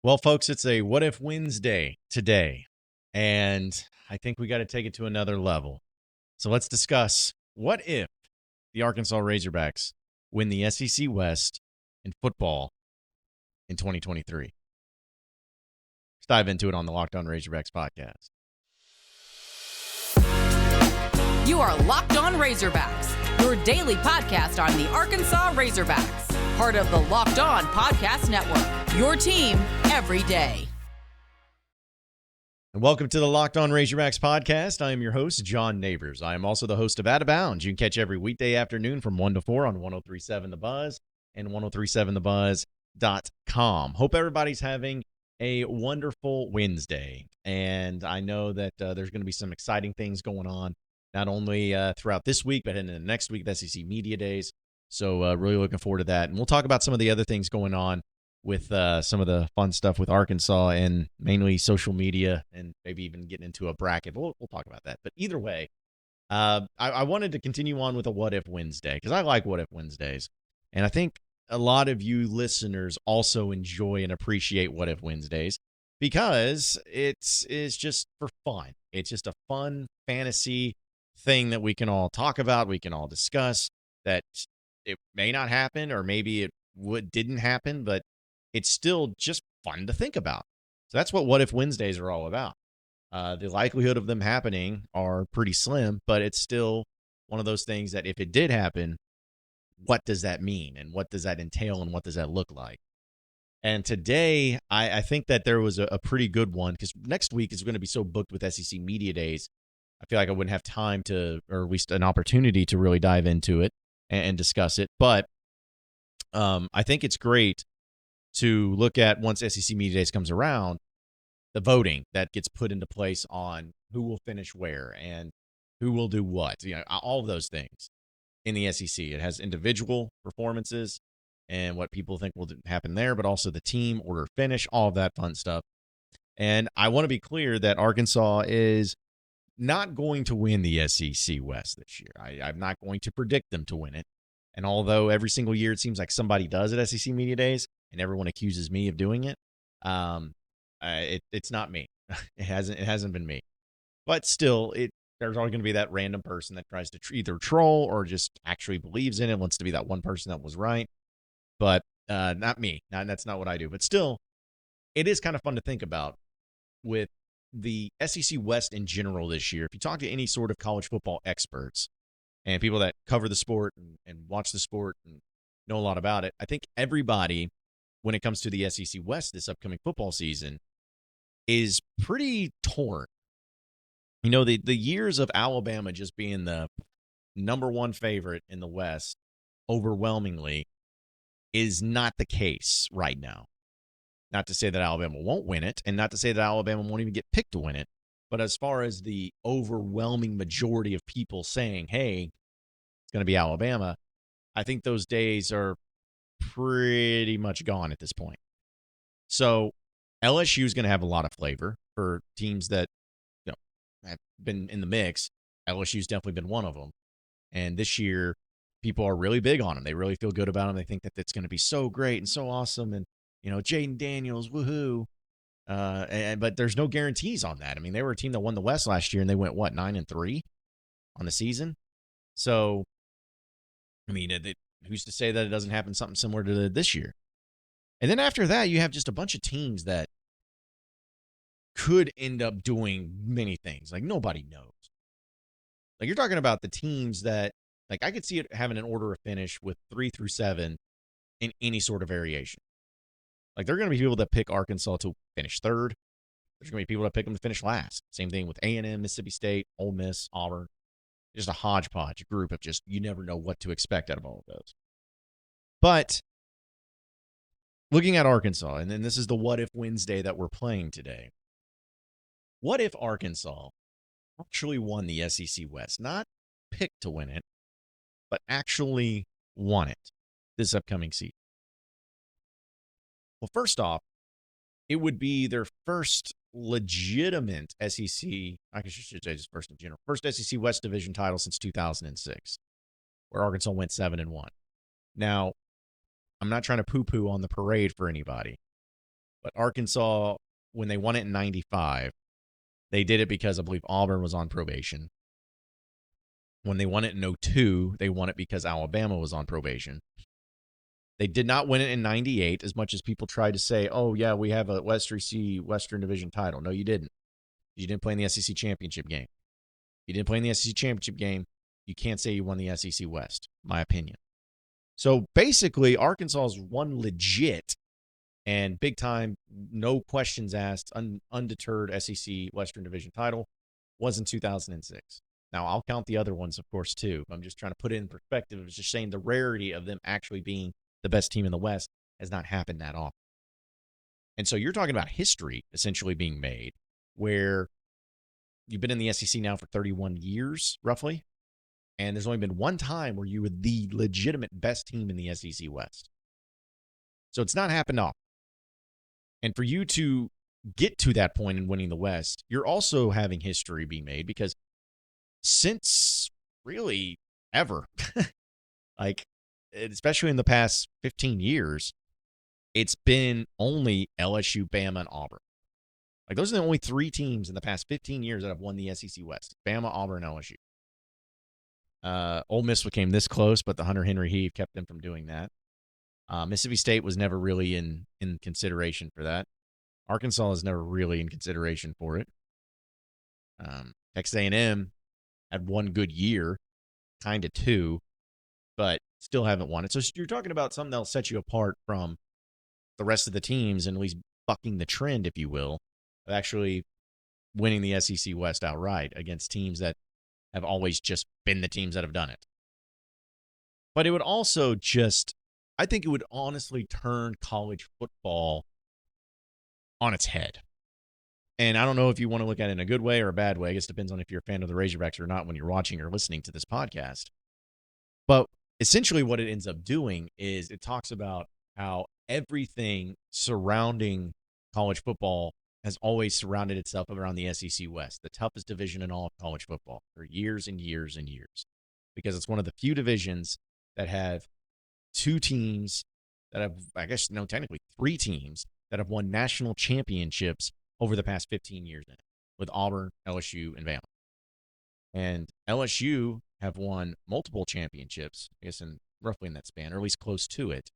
Well, folks, it's a What If Wednesday today, and I think we got to take it to another level. So let's discuss what if the Arkansas Razorbacks win the SEC West in football in 2023. Let's dive into it on the Locked On Razorbacks podcast. You are Locked On Razorbacks, your daily podcast on the Arkansas Razorbacks, part of the Locked On Podcast Network, your team every day. And welcome to the Locked On Razorbacks podcast. I am your host, John Nabors. I am also the host of Out of Bounds. You can catch every weekday afternoon from 1 to 4 on 103.7 The Buzz and 103.7thebuzz.com. Hope everybody's having a wonderful Wednesday. And I know that there's going to be some exciting things going on, not only throughout this week, but in the next week, the SEC Media Days. So really looking forward to that. And we'll talk about some of the other things going on with some of the fun stuff with Arkansas and mainly social media and maybe even getting into a bracket. We'll talk about that. But either way, I wanted to continue on with a What If Wednesday because I like What If Wednesdays. And I think a lot of you listeners also enjoy and appreciate What If Wednesdays because it's just for fun. It's just a fun fantasy thing that we can all talk about. We can all discuss that it may not happen or maybe it didn't happen, but it's still just fun to think about. So that's what If Wednesdays are all about. The likelihood of them happening are pretty slim, but it's still one of those things that if it did happen, what does that mean? And what does that entail? And what does that look like? And today, I think that there was a pretty good one because next week is going to be so booked with SEC Media Days. I feel like I wouldn't have time to, or at least an opportunity to really dive into it and discuss it. But I think it's great to look at once SEC Media Days comes around, the voting that gets put into place on who will finish where and who will do what, all of those things in the SEC. It has individual performances and what people think will happen there, but also the team, order, finish, all of that fun stuff. And I want to be clear that Arkansas is not going to win the SEC West this year. I'm not going to predict them to win it. And although every single year it seems like somebody does at SEC Media Days, and everyone accuses me of doing it, it's not me. It hasn't been me. But still, there's always going to be that random person that tries to either troll or just actually believes in it, wants to be that one person that was right. But not me. That's not what I do. But still, it is kind of fun to think about with the SEC West in general this year. If you talk to any sort of college football experts and people that cover the sport and watch the sport and know a lot about it, I think everybody, when it comes to the SEC West this upcoming football season, is pretty torn. The years of Alabama just being the number one favorite in the West overwhelmingly is not the case right now. Not to say that Alabama won't win it, and not to say that Alabama won't even get picked to win it. But as far as the overwhelming majority of people saying, hey, it's going to be Alabama, I think those days are pretty much gone at this point. So LSU is going to have a lot of flavor for teams that have been in the mix. LSU's definitely been one of them. And this year, people are really big on them. They really feel good about them. They think that it's going to be so great and so awesome. And, Jaden Daniels, woohoo. But there's no guarantees on that. I mean, they were a team that won the West last year, and they went, 9-3 on the season? So, I mean, who's to say that it doesn't happen something similar to this year? And then after that, you have just a bunch of teams that could end up doing many things. Like, nobody knows. Like, you're talking about the teams that, like, I could see it having an order of finish with 3 through 7 in any sort of variation. Like, there are going to be people that pick Arkansas to finish third. There's going to be people that pick them to finish last. Same thing with A&M, Mississippi State, Ole Miss, Auburn. Just a hodgepodge group of just, you never know what to expect out of all of those. But looking at Arkansas, and then this is the What If Wednesday that we're playing today. What if Arkansas actually won the SEC West? Not picked to win it, but actually won it this upcoming season. Well, first off, it would be their first legitimate SEC, I should say just first in general, first SEC West Division title since 2006, where Arkansas went 7-1. Now, I'm not trying to poo-poo on the parade for anybody, But Arkansas, when they won it in 95, they did it because I believe Auburn was on probation. When they won it in 02, they won it because Alabama was on probation. They did not win it in 98, as much as people tried to say, oh, yeah, we have a Western Division title. No, you didn't. You didn't play in the SEC championship game. You didn't play in the SEC championship game. You can't say you won the SEC West, my opinion. So basically, Arkansas's one legit and big time, no questions asked, undeterred SEC Western Division title was in 2006. Now, I'll count the other ones, of course, too. I'm just trying to put it in perspective. I was just saying the rarity of them actually being the best team in the West has not happened that often. And so you're talking about history essentially being made where you've been in the SEC now for 31 years, roughly, and there's only been one time where you were the legitimate best team in the SEC West. So it's not happened often. And for you to get to that point in winning the West, you're also having history being made because since really ever, like, especially in the past 15 years, it's been only LSU, Bama, and Auburn. Like, those are the only three teams in the past 15 years that have won the SEC West. Bama, Auburn, LSU. Ole Miss became this close, but the Hunter Henry heave kept them from doing that. Mississippi State was never really in consideration for that. Arkansas is never really in consideration for it. Texas A&M had one good year, kind of two, but still haven't won it. So you're talking about something that'll set you apart from the rest of the teams and at least bucking the trend, if you will, of actually winning the SEC West outright against teams that have always just been the teams that have done it. But it would also I think it would honestly turn college football on its head. And I don't know if you want to look at it in a good way or a bad way. I guess it depends on if you're a fan of the Razorbacks or not when you're watching or listening to this podcast. But essentially what it ends up doing is it talks about how everything surrounding college football has always surrounded itself around the SEC West, the toughest division in all of college football for years and years and years, because it's one of the few divisions that have two teams that have, I guess, no, technically three teams that have won national championships over the past 15 years in it, with Auburn, LSU, and Bama. And LSU have won multiple championships, I guess, roughly in that span, or at least close to it.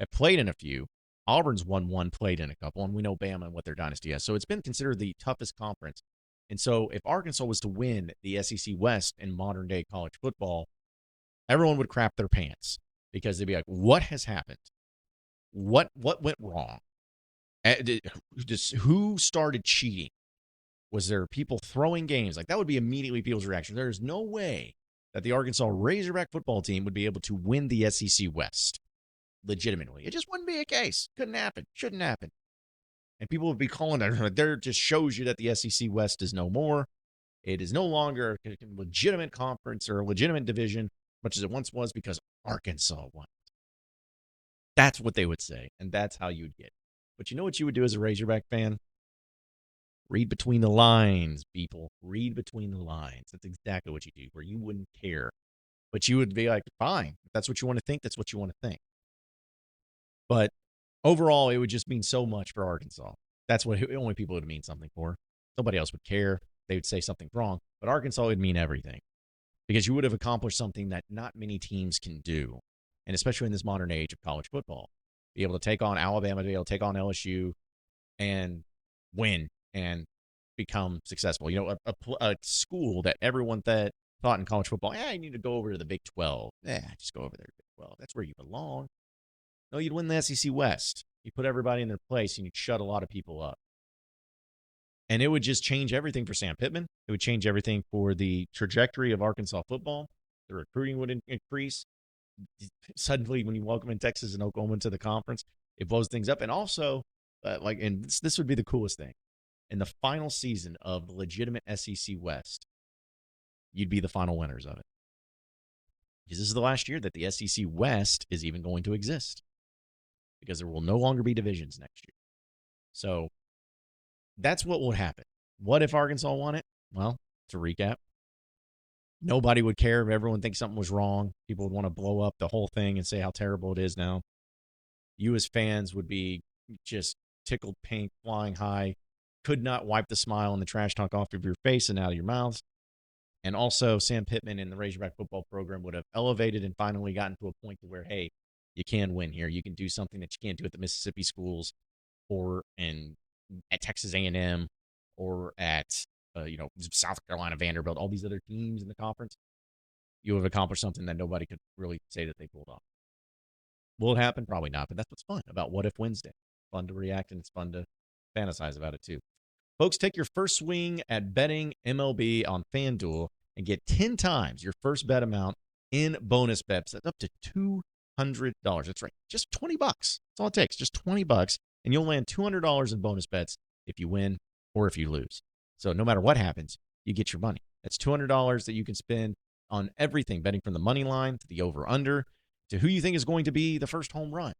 Have played in a few. Auburn's won one, played in a couple, and we know Bama and what their dynasty has. So it's been considered the toughest conference. And so if Arkansas was to win the SEC West in modern-day college football, everyone would crap their pants because they'd be like, what has happened? What went wrong? Who started cheating? Was there people throwing games? Like, that would be immediately people's reaction. There is no way that the Arkansas Razorback football team would be able to win the SEC West legitimately. It just wouldn't be a case. Couldn't happen. Shouldn't happen. And people would be calling that. There just shows you that the SEC West is no more. It is no longer a legitimate conference or a legitimate division, much as it once was, because Arkansas won. That's what they would say, and that's how you'd get it. But you know what you would do as a Razorback fan? Read between the lines, people. Read between the lines. That's exactly what you do, where you wouldn't care. But you would be like, fine. If that's what you want to think, that's what you want to think. But overall, it would just mean so much for Arkansas. That's what only people would mean something for. Nobody else would care. They would say something's wrong. But Arkansas would mean everything. Because you would have accomplished something that not many teams can do. And especially in this modern age of college football. Be able to take on Alabama, be able to take on LSU, and win and become successful. You know, a school that everyone thought in college football, you need to go over to the Big 12. Just go over there to Big 12. That's where you belong. No, you'd win the SEC West. You put everybody in their place, and you'd shut a lot of people up. And it would just change everything for Sam Pittman. It would change everything for the trajectory of Arkansas football. The recruiting would increase. Suddenly, when you welcome in Texas and Oklahoma to the conference, it blows things up. And also, and this would be the coolest thing. In the final season of the legitimate SEC West, you'd be the final winners of it. Because this is the last year that the SEC West is even going to exist. Because there will no longer be divisions next year. So that's what would happen. What if Arkansas won it? Well, to recap, nobody would care if everyone thinks something was wrong. People would want to blow up the whole thing and say how terrible it is now. You as fans would be just tickled pink, flying high, could not wipe the smile and the trash talk off of your face and out of your mouths. And also, Sam Pittman and the Razorback football program would have elevated and finally gotten to a point to where, hey, you can win here. You can do something that you can't do at the Mississippi schools or at Texas A&M or at South Carolina Vanderbilt, all these other teams in the conference. You have accomplished something that nobody could really say that they pulled off. Will it happen? Probably not, but that's what's fun about What If Wednesday. Fun to react, and it's fun to fantasize about it too. Folks, take your first swing at betting MLB on FanDuel and get 10 times your first bet amount in bonus bets. That's up to $200. That's right. Just $20. That's all it takes. Just $20, and you'll land $200 in bonus bets if you win or if you lose. So no matter what happens, you get your money. That's $200 that you can spend on everything, betting from the money line to the over-under to who you think is going to be the first home run.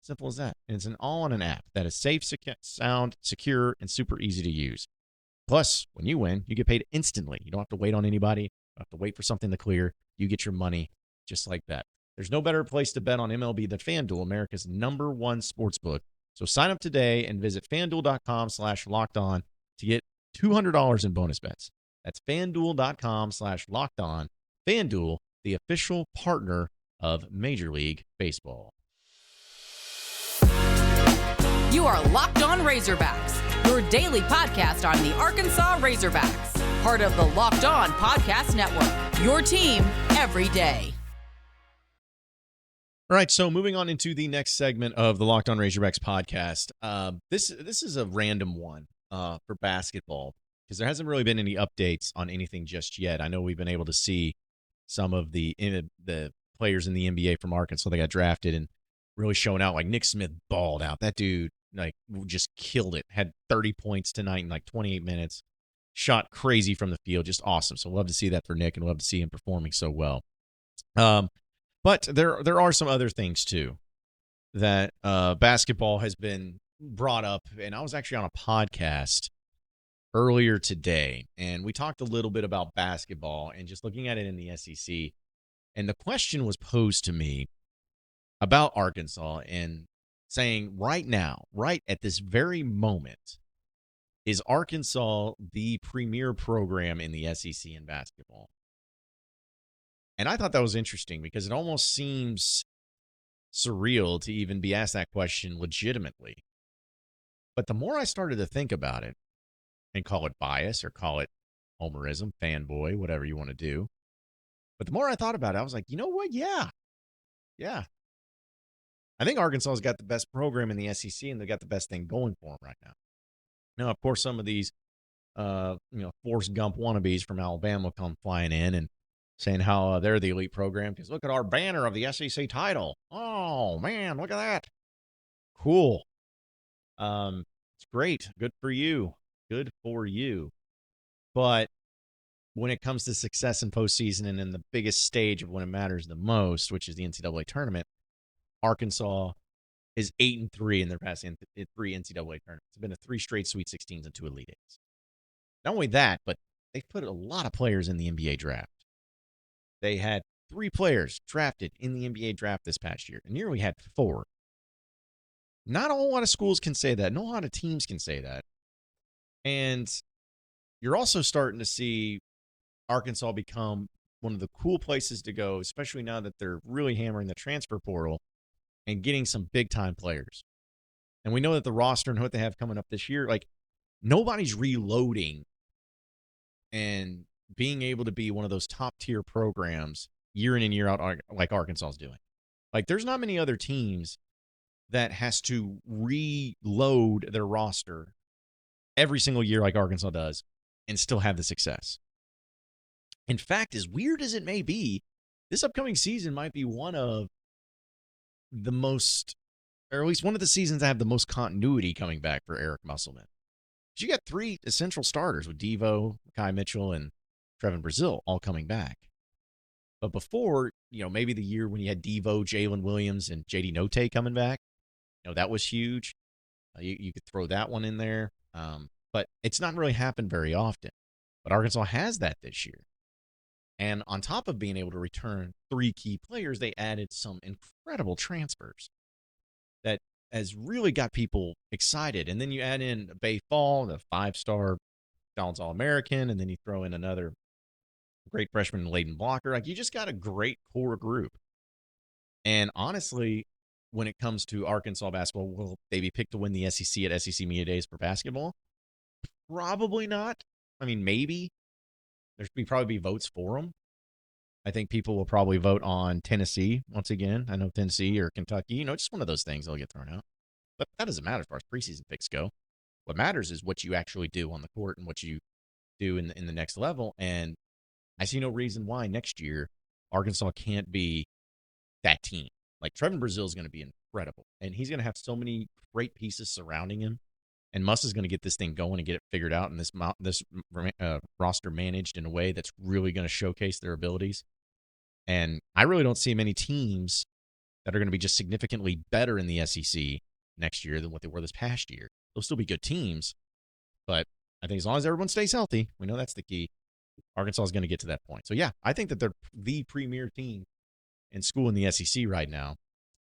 Simple as that. And it's all on an app that is safe, sound, secure, and super easy to use. Plus, when you win, you get paid instantly. You don't have to wait on anybody. You don't have to wait for something to clear. You get your money just like that. There's no better place to bet on MLB than FanDuel, America's #1 sportsbook. So sign up today and visit FanDuel.com/lockedon to get $200 in bonus bets. That's FanDuel.com/lockedon. FanDuel, the official partner of Major League Baseball. You are Locked On Razorbacks, your daily podcast on the Arkansas Razorbacks, part of the Locked On Podcast Network, your team every day. All right, so moving on into the next segment of the Locked On Razorbacks podcast. This is a random one for basketball because there hasn't really been any updates on anything just yet. I know we've been able to see some of the players in the NBA from Arkansas that got drafted and really showing out. Like Nick Smith balled out. That dude just killed it. Had 30 points tonight in 28 minutes. Shot crazy from the field. Just awesome. So we'll love to see that for Nick and we'll love to see him performing so well. But there are some other things too that basketball has been brought up. And I was actually on a podcast earlier today, and we talked a little bit about basketball and just looking at it in the SEC. And the question was posed to me about Arkansas and saying right now, right at this very moment, is Arkansas the premier program in the SEC in basketball? And I thought that was interesting because it almost seems surreal to even be asked that question legitimately. But the more I started to think about it, and call it bias or call it homerism, fanboy, whatever you want to do. But the more I thought about it, I was like, you know what? Yeah. I think Arkansas's got the best program in the SEC, and they've got the best thing going for them right now. Now, of course, some of these, Forrest Gump wannabes from Alabama come flying in and saying how they're the elite program because look at our banner of the SEC title. Oh, man, look at that. Cool. It's great. Good for you. Good for you. But when it comes to success in postseason and in the biggest stage of when it matters the most, which is the NCAA tournament, Arkansas is 8-3 in their past 3 NCAA tournaments. It's been a 3 straight Sweet 16s and 2 Elite Eights. Not only that, but they've put a lot of players in the NBA draft. They had 3 players drafted in the NBA draft this past year, and nearly had 4. Not a whole lot of schools can say that. Not a lot of teams can say that. And you're also starting to see Arkansas become one of the cool places to go, especially now that they're really hammering the transfer portal and getting some big-time players. And we know that the roster and what they have coming up this year, nobody's reloading and being able to be one of those top-tier programs year in and year out like Arkansas is doing. There's not many other teams that has to reload their roster every single year like Arkansas does and still have the success. In fact, as weird as it may be, this upcoming season might be one of the most, or at least one of the seasons that have the most continuity coming back for Eric Musselman. You got 3 essential starters with Devo, Kai Mitchell, and Trevin Brazile all coming back. But before, maybe the year when you had Devo, Jalen Williams, and JD Notae coming back, that was huge. You could throw that one in there. But it's not really happened very often. But Arkansas has that this year. And on top of being able to return 3 key players, they added some incredible transfers that has really got people excited. And then you add in Bay Fall, the 5-star Donald's All-American, and then you throw in another great freshman, Layden Blocker. Like, you just got a great core group. And honestly, when it comes to Arkansas basketball, will they be picked to win the SEC at SEC Media Days for basketball? Probably not. I mean, maybe. There'd probably be votes for them. I think people will probably vote on Tennessee once again. I know Tennessee or Kentucky, just one of those things that'll get thrown out. But that doesn't matter as far as preseason picks go. What matters is what you actually do on the court and what you do in the next level. And I see no reason why next year Arkansas can't be that team. Like, Trevin Brazile is going to be incredible, and he's going to have so many great pieces surrounding him. And Muss is going to get this thing going and get it figured out, and this roster managed in a way that's really going to showcase their abilities. And I really don't see many teams that are going to be just significantly better in the SEC next year than what they were this past year. They'll still be good teams, but I think as long as everyone stays healthy, we know that's the key, Arkansas is going to get to that point. So, yeah, I think that they're the premier team in school in the SEC right now.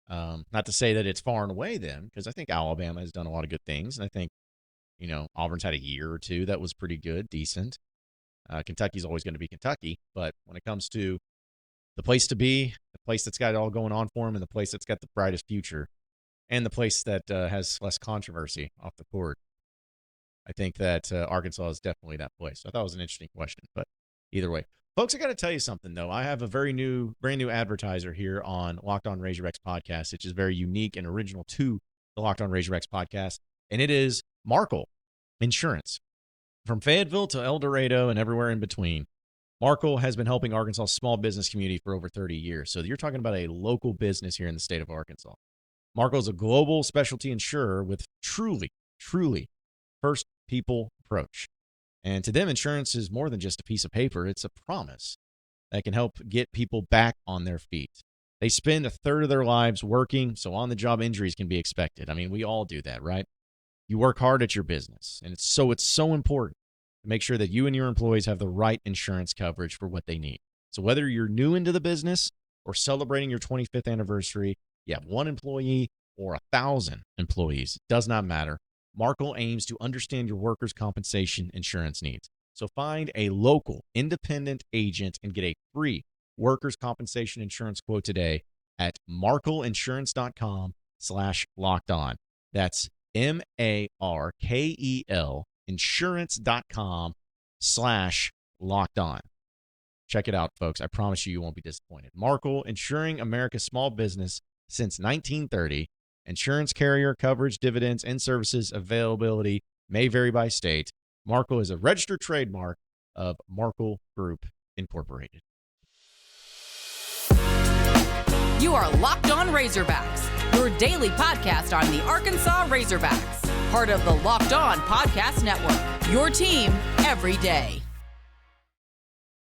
Not to say that it's far and away them, because I think Alabama has done a lot of good things, and I think, Auburn's had a year or two that was pretty good, decent. Kentucky's always going to be Kentucky, but when it comes to the place to be, the place that's got it all going on for them, and the place that's got the brightest future, and the place that has less controversy off the court, I think that Arkansas is definitely that place. So I thought it was an interesting question, but either way. Folks, I got to tell you something, though. I have a brand new advertiser here on Locked On Razorbacks podcast, which is very unique and original to the Locked On Razorbacks podcast, and it is Markle Insurance. From Fayetteville to El Dorado and everywhere in between, Markle has been helping Arkansas' small business community for over 30 years. So you're talking about a local business here in the state of Arkansas. Markle is a global specialty insurer with truly first people approach. And to them, insurance is more than just a piece of paper. It's a promise that can help get people back on their feet. They spend a third of their lives working, so on-the-job injuries can be expected. I mean, we all do that, right? You work hard at your business, and it's so important to make sure that you and your employees have the right insurance coverage for what they need. So whether you're new into the business or celebrating your 25th anniversary, you have 1 employee or 1,000 employees, it does not matter. Markle aims to understand your workers' compensation insurance needs. So find a local independent agent and get a free workers' compensation insurance quote today at markleinsurance.com/lockedon. That's MARKEL insurance.com/lockedon. Check it out, folks. I promise you won't be disappointed. Markle, insuring America's small business since 1930. Insurance carrier, coverage, dividends, and services availability may vary by state. Markle is a registered trademark of Markle Group Incorporated. You are Locked On Razorbacks, your daily podcast on the Arkansas Razorbacks, part of the Locked On Podcast Network, your team every day.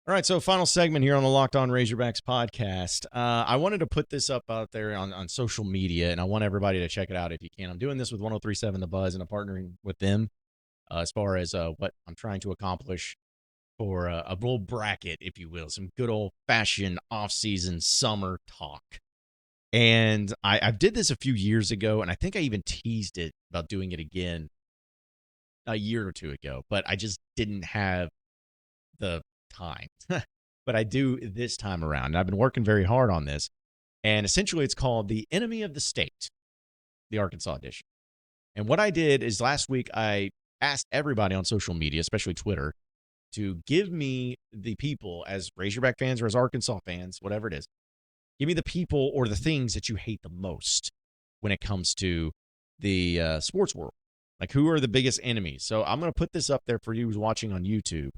All right, so final segment here on the Locked On Razorbacks podcast. I wanted to put this up out there on social media, and I want everybody to check it out if you can. I'm doing this with 103.7 The Buzz, and I'm partnering with them as far as what I'm trying to accomplish for a little bracket, if you will, some good old-fashioned off-season summer talk. And I did this a few years ago, and I think I even teased it about doing it again a year or two ago, but I just didn't have the time. But I do this time around, and I've been working very hard on this. And essentially, it's called The Enemy of the State, the Arkansas edition. And what I did is last week, I asked everybody on social media, especially Twitter, to give me the people, as Razorback fans or as Arkansas fans, whatever it is, give me the people or the things that you hate the most when it comes to the sports world. Like, who are the biggest enemies? So I'm going to put this up there for you who's watching on YouTube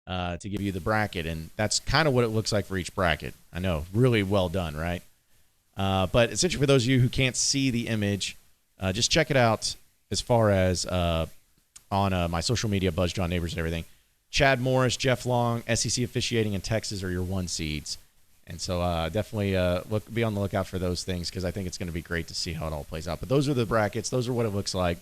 to give you the bracket, and that's kind of what it looks like for each bracket. I know, really well done, right? But essentially, for those of you who can't see the image, just check it out as far as on my social media, Buzz, John Nabors, and everything. Chad Morris, Jeff Long, SEC officiating in Texas are your 1 seeds. And so definitely be on the lookout for those things, because I think it's going to be great to see how it all plays out. But those are the brackets. Those are what it looks like.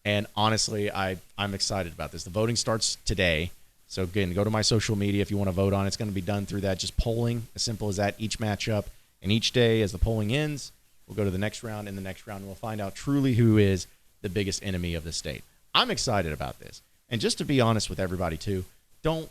And honestly, I'm excited about this. The voting starts today. So again, go to my social media if you want to vote on it. It's going to be done through that, just polling, as simple as that, each matchup. And each day as the polling ends, We'll go to the next round. In the next round, we'll find out truly who is the biggest enemy of the state. I'm excited about this. And just to be honest with everybody, too, don't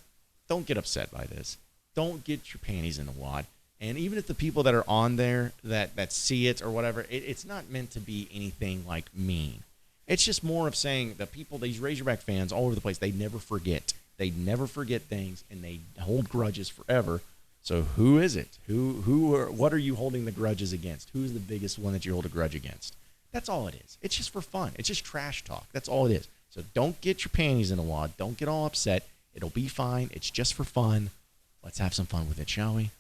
get upset by this. Don't get your panties in a wad. And even if the people that are on there that see it or whatever, it's not meant to be anything like mean. It's just more of saying the people, these Razorback fans all over the place, they never forget. They never forget things, and they hold grudges forever. So who is it? What are you holding the grudges against? Who's the biggest one that you hold a grudge against? That's all it is. It's just for fun. It's just trash talk. That's all it is. So don't get your panties in a wad. Don't get all upset. It'll be fine. It's just for fun. Let's have some fun with it, shall we?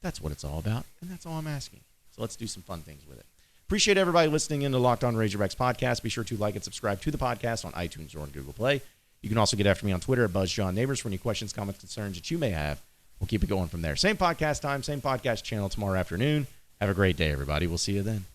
That's what it's all about, and that's all I'm asking. So let's do some fun things with it. Appreciate everybody listening in to Locked On Razorbacks podcast. Be sure to like and subscribe to the podcast on iTunes or on Google Play. You can also get after me on Twitter at BuzzJohnNabors for any questions, comments, concerns that you may have. We'll keep it going from there. Same podcast time, same podcast channel tomorrow afternoon. Have a great day, everybody. We'll see you then.